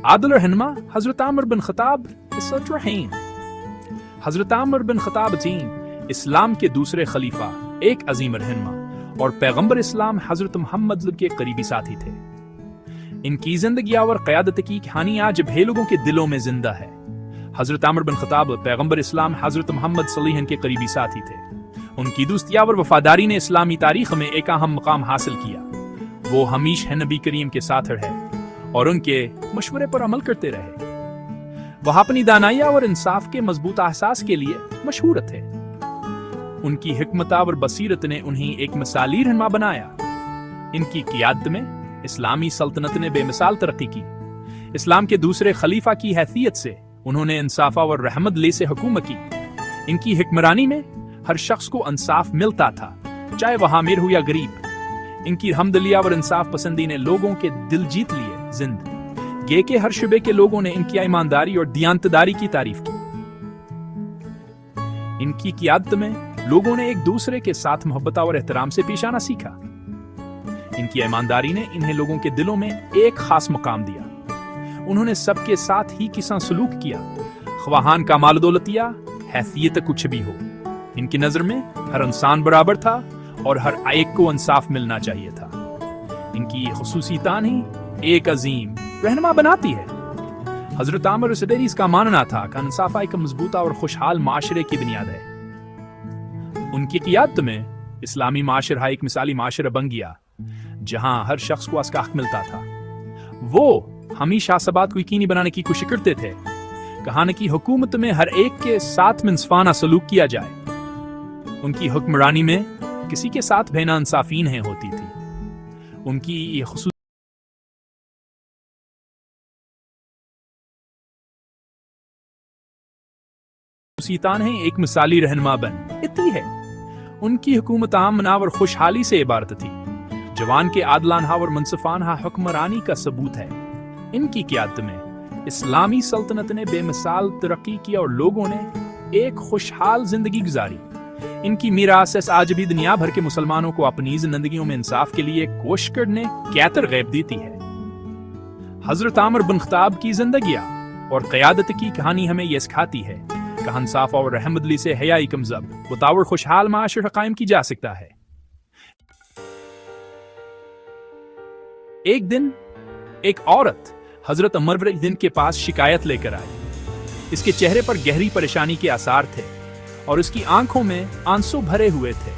आदिल रहनुमा हजरत आमर बिन खताब रहीम। हजरत आमर बिन खताब अजीम इस्लाम के दूसरे खलीफा, एक अजीम रहनुमा और पैगंबर इस्लाम हजरत मोहम्मद के करीबी साथी थे। इनकी जिंदगी और क़यादत की कहानी आज भी लोगों के दिलों में जिंदा है। हजरत आमर बिन खताब पैगंबर इस्लाम हजरत मोहम्मद सल्लल्लाहु अलैहि वसल्लम के करीबी साथी थे। उनकी दोस्ती और वफादारी ने इस्लामी तारीख में एक अहम मकाम हासिल किया। वो हमेशा नबी करीम के साथ रहे और उनके मशवरे पर अमल करते रहे। वह अपनी दानाई और इंसाफ के मजबूत एहसास के लिए मशहूर थे। उनकी हिकमत और बसीरत ने उन्हें एक मिसाली रहनुमा बनाया। इनकी क़ियादत में इस्लामी सल्तनत ने बेमिसाल तरक्की की। इस्लाम के दूसरे खलीफा की हैसियत से उन्होंने इंसाफ और रहमत ले से हुकूमत की। इनकी हुक्मरानी में हर शख्स को इंसाफ मिलता था, चाहे वह अमीर हो या गरीब। इनकी हमदलिया और इंसाफ पसंदी ने लोगों के दिल जीत लिए। जिंदगी के हर शुबे के लोगों ने इनकी ईमानदारी और दियानतदारी की तारीफ की। इनकी क़ियादत में लोगों ने एक दूसरे के साथ मोहब्बत और एहतराम से पेश आना सीखा। इनकी ईमानदारी ने इन्हें लोगों के दिलों में एक खास मुकाम दिया। उन्होंने सबके साथ ही किसा सलूक किया, ख्वाहान का माल दौलत या हैसियत कुछ भी हो। इनकी नजर में हर इंसान बराबर था और हर एक को इंसाफ मिलना चाहिए था। इनकी खुसूसियत ही एक अजीम रहनुमा बनाती है। हजरत आमर सदैरीस का मानना था कि इंसाफ एक मजबूत और खुशहाल माशरे की बुनियाद है। उनकी क़ियादत में इस्लामी माशरा एक मिसाली माशरा बन गया, जहां हर शख्स को उसका हक मिलता था। वो हमेशा सबात को यकीनी बनाने की कोशिश करते थे, कहा कि हुकूमत में हर एक के साथ इंसाफाना सलूक किया जाए। उनकी हुक्मरानी में किसी के साथ बेइंसाफी नहीं होती थी। उनकी ये खुसूसियत है एक मिसाली रहनुमा बन इतनी है। उनकी हुकूमत अमन और खुशहाली से इबारत थी। जवान के आदलाना और मुनसिफाना हुक्मरानी का सबूत है। इनकी क़ियादत में इस्लामी सल्तनत ने बेमिसाल तरक्की की और लोगों ने एक खुशहाल जिंदगी गुजारी। इनकी मीरास आज भी दुनिया भर के मुसलमानों को अपनी जिंदगियों में इंसाफ के लिए कोशिश करने की तरगीब देती है। हजरत आमर बिन खताब की जिंदगी और क़यादत की कहानी हमें यह सिखाती है कि इंसाफ और रहमतली से हयाई कमजब बतौर खुशहाल माशरा कायम की जा सकता है। एक दिन एक औरत हजरत उमर बिन दिन के पास शिकायत लेकर आई। इसके चेहरे पर गहरी परेशानी के आसार थे और उसकी आंखों में आंसू भरे हुए थे।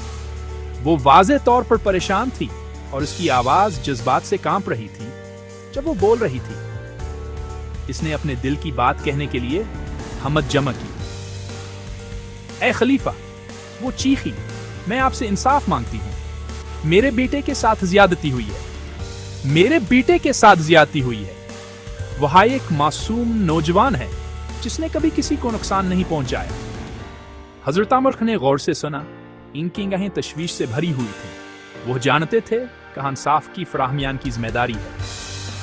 वो वाज़े तौर पर परेशान थी और उसकी आवाज जज्बात से कांप रही थी जब वो बोल रही थी। इसने अपने दिल की बात कहने के लिए हमत जमा की। ऐ खलीफा, वो चीखी, मैं आपसे इंसाफ मांगती हूं। मेरे बेटे के साथ ज्यादती हुई है। मेरे बेटे के साथ ज्यादती हुई है। वह एक मासूम नौजवान है जिसने कभी किसी को नुकसान नहीं पहुंचाया। हजरत आमर ने गौर से सुना। इनकी गाहें तशवीश से भरी हुई थी। वो जानते थे कि इंसाफ की फराहमियान की जिम्मेदारी है।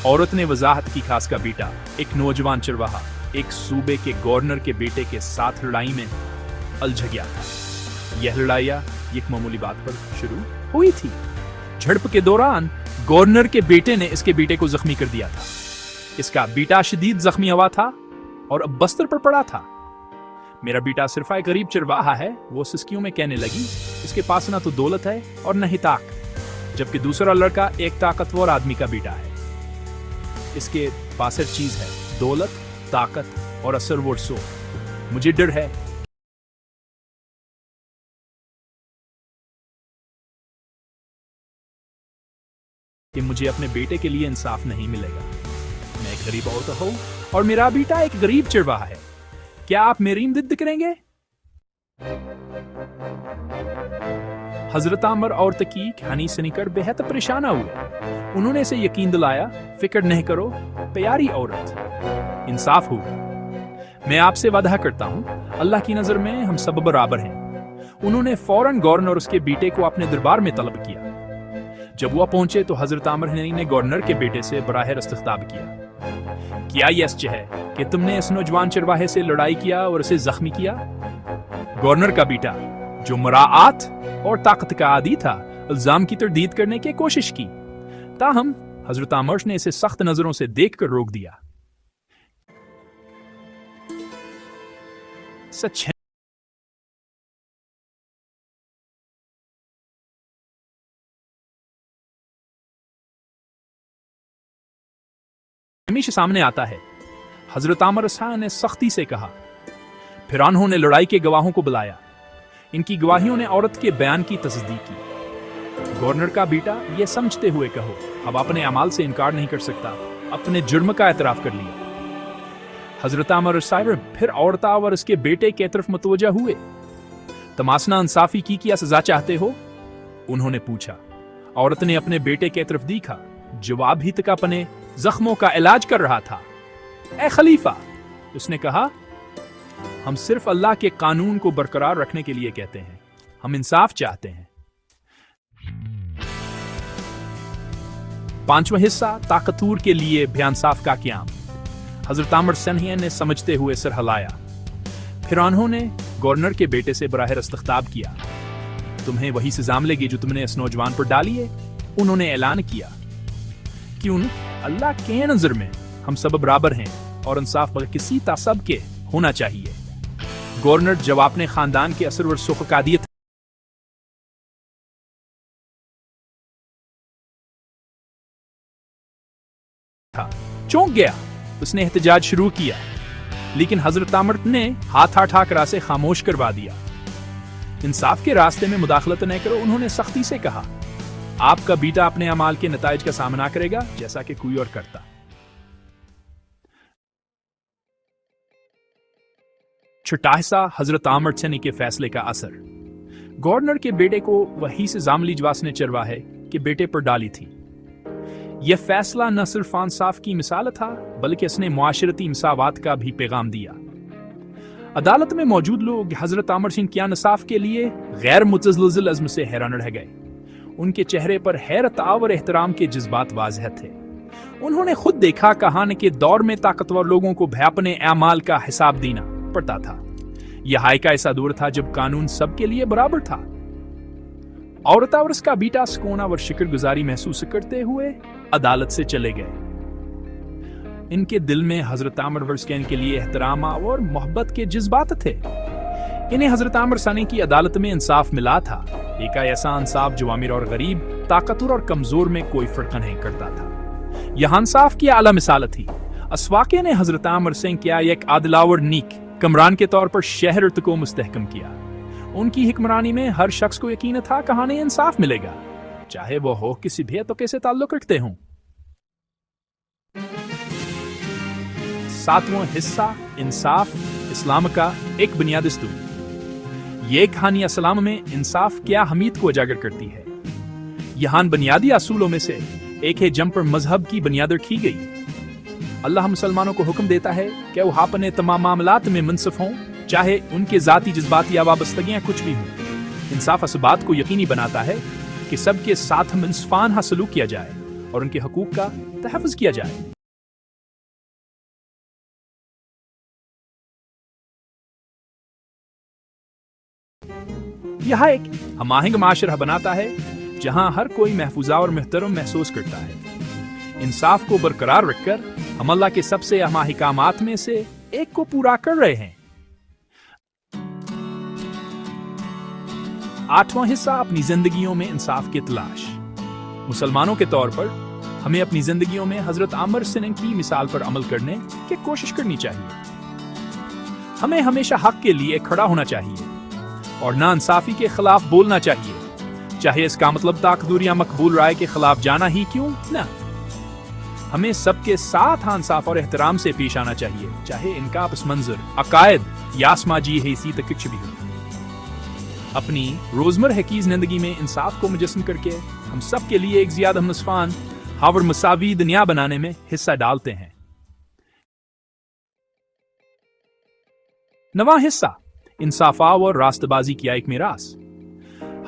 औरत ने वजाहत की खास का बेटा एक नौजवान चरवाहा एक सूबे के गवर्नर के बेटे के साथ लड़ाई में उलझ गया था। यह लड़ाई एक मामूली बात पर शुरू हुई थी। झड़प के दौरान गवर्नर के बेटे ने इसके बेटे को जख्मी कर दिया था। इसका बेटा शदीद जख्मी हुआ था और अब बस्तर पर पड़ा था। मेरा बेटा सिर्फ एक गरीब चरवाहा है, वो सिस्कियों में कहने लगी। इसके पास ना तो दौलत है और न ही ताक, जबकि दूसरा लड़का एक ताकतवर आदमी का बेटा है। इसके पास हर चीज है, दौलत, ताकत और असर वर्सो। मुझे डर है कि मुझे अपने बेटे के लिए इंसाफ नहीं मिलेगा। मैं एक गरीब औरत हूं और मेरा बेटा एक गरीब चरवाहा है। क्या आप मेरी मदद करेंगे? हजरत आमर औरत की कहानी सुनकर बेहद परेशान हुए। उन्होंने इसे यकीन दिलाया, फिक्र नहीं करो प्यारी औरत, इंसाफ हो। मैं आपसे वादा करता हूं, अल्लाह की नजर में हम सब बराबर हैं। उन्होंने फौरन गवर्नर और उसके बेटे को अपने दरबार में तलब किया। जब वह पहुंचे तो हजरत आमर ने गवर्नर के बेटे से बराह रास्त खिताब किया। क्या यह सच है कि तुमने इस नौजवान चरवाहे से लड़ाई किया और उसे जख्मी किया? गवर्नर का बेटा, जो मराआत और ताकत का आदी था, इल्जाम की तरदीद करने की कोशिश की। ताहम हजरत आमर ने इसे सख्त नजरों से देखकर रोक दिया। सच है, हमेशा सामने आता है। हजरत आमर ने सख्ती से कहा। फिर उन्होंने लड़ाई के गवाहों को बुलाया। इनकी गवाहियों ने औरत के बयान की तस्दीक की। गवर्नर का बेटा यह समझते हुए कहो, अब अपने अमाल से इनकार नहीं कर सकता, अपने जुर्म का एतराफ कर लिया। हजरत आमर फिर औरत और उसके बेटे की तरफ मुतवज्जा हुए। तमासना इंसाफी की क्या सजा चाहते हो? उन्होंने पूछा। औरत ने अपने बेटे की तरफ देखा। जवाब ही तक अपने जख्मों का इलाज कर रहा था। ए खलीफा, उसने कहा, हम सिर्फ अल्लाह के कानून को बरकरार रखने के लिए कहते हैं। हम इंसाफ चाहते हैं। पांचवा हिस्सा, ताकतूर के लिए बेइंसाफ का क़याम। हजरत आमर सनहिया ने समझते हुए सर हिलाया। फिर उन्होंने गवर्नर के बेटे से बराह रास्त खिताब किया। तुम्हें वही सजा मिलेगी जो तुमने इस नौजवान पर डाली है। उन्होंने ऐलान किया, क्यों अल्लाह के नजर में हम सब बराबर हैं और इंसाफ बगैर किसी तासब के होना चाहिए। गवर्नर जब अपने खानदान के असर व सुखकादियत था, चौंक गया। उसने एहतजाज शुरू किया, लेकिन हजरत आमर ने हाथ हटाकर उसे खामोश करवा दिया। इंसाफ के रास्ते में मुदाखलत न करो, उन्होंने सख्ती से कहा। आपका बेटा अपने अमाल के नताइज का सामना करेगा जैसा कि कोई और करता। छठा हिस्सा, हजरत आमर सनी के फैसले का असर। गवर्नर के बेटे को वही से जामली जवास ने चरवा है कि बेटे पर डाली थी। यह फैसला न सिर्फ इंसाफ की मिसाल था, बल्कि इसने मुआशरती मसावात का भी पैगाम दिया। अदालत में मौजूद लोग हजरत आमर सिंह क्या इंसाफ के लिए गैर मुतज़ल्ज़िल अज़्म से हैरान रह गए। उनके चेहरे पर हैरत और एहतराम के जज्बात वाज़ेह थे। उन्होंने खुद देखा कहानी के दौर में ताकतवर लोगों को अपने अमाल का हिसाब देना पड़ता था। यह हाय का ऐसा दौर था जब कानून सबके लिए बराबर था। औरत और उसका बेटा सुकून और शुक्रगुजारी महसूस करते हुए अदालत से चले गए। इनके दिल में हजरत आमर वर्स्कैन के लिए एहतराम और मोहब्बत के जज्बात थे। इन्हें हजरत आमर सनी की अदालत में इंसाफ मिला था, एक ऐसा इंसाफ जो अमीर और गरीब, ताकतवर और कमजोर में कोई फर्क नहीं करता था। यह इंसाफ की आला मिसाल थी। असवाके ने हजरत आमर सिंह क्या एक आदिलावर नीक कमरान के तौर पर शहर को मुस्तहकम किया। उनकी हिक्मरानी में हर शख्स को यकीन था कहानी इंसाफ मिलेगा, चाहे वो हो किसी भी तो कैसे ताल्लुक रखते हों। सातवां हिस्सा, इंसाफ इस्लाम का एक बुनियादी स्तूप। ये कहानी इस्लाम में इंसाफ क्या अहमियत को उजागर करती है। यहाँ बुनियादी असूलों में से एक है जम पर मजहब की बुनियाद रखी गई। अल्लाह मुसलमानों को हुक्म देता है कि वो अपने तमाम मामलात में मुनसिफ हों, चाहे उनके जाती जज्बात या वाबस्तगियां कुछ भी हों। इंसाफ इस बात को यकीनी बनाता है कि सबके साथ इंसाफाना सलूक किया जाए और उनके हकूक का तहफ़्फ़ुज़ किया जाए। यह एक हमाहिंग माशरा बनाता है जहां हर कोई महफूजा और मुहतरम महसूस करता है। इंसाफ को बरकरार रखकर हम अल्लाह के सबसे अहम अहकामात में से एक को पूरा कर रहे हैं। आठवां हिस्सा, अपनी जिंदगियों में इंसाफ की तलाश। मुसलमानों के तौर पर हमें अपनी जिंदगियों में हजरत आमर सिंह की मिसाल पर अमल करने की कोशिश करनी चाहिए। हमें हमेशा हक के लिए खड़ा होना चाहिए और नाइंसाफी के खिलाफ बोलना चाहिए, चाहे इसका मतलब ताकतूर या मकबूल राय के खिलाफ जाना ही क्यों न। हमें सबके साथ इंसाफ और एहतराम से पेश आना चाहिए, चाहे इनका पस मंजर, अकायद या समाजी हैसियत कुछ भी हो। अपनी रोजमर्रा की जिंदगी में इंसाफ को मुजस्सम करके हम सब के लिए एक ज़ियादा हमनस्फान और मुसावी दुनिया बनाने में हिस्सा डालते हैं। नवां हिस्सा, इंसाफ और रास्तबाजी किया एक मीरास।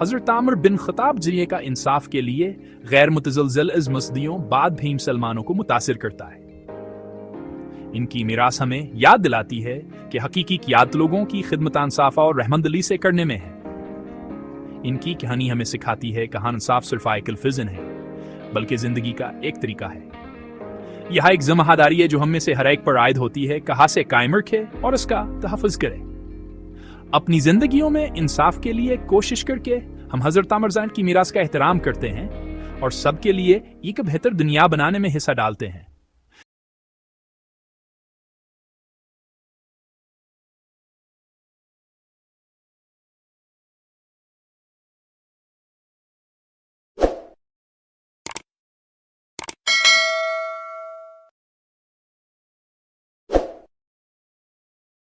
हजरत आमर बिन खताब जरिए का इंसाफ के लिए गैर मुतज़ल्ज़िल मसदियों बाद भी मुसलमानों को मुतासिर करता है। इनकी मीरास हमें याद दिलाती है कि हकीकी क़ियादत लोगों की खिदमत इंसाफ और रहमतदिली से करने में है। इनकी कहानी हमें सिखाती है कि इंसाफ सिर्फ एक अल्फाज़ है, بلکہ زندگی کا ایک طریقہ ہے۔ یہاں ایک ذمہ داری ہے جو ہم میں سے ہر ایک پر عائد ہوتی ہے، کہاں سے قائم رکھے اور اس کا تحفظ کرے۔ اپنی زندگیوں میں انصاف کے لیے کوشش کر کے ہم حضرت عمر کی میراث کا احترام کرتے ہیں اور سب کے لیے ایک بہتر دنیا بنانے میں حصہ ڈالتے ہیں۔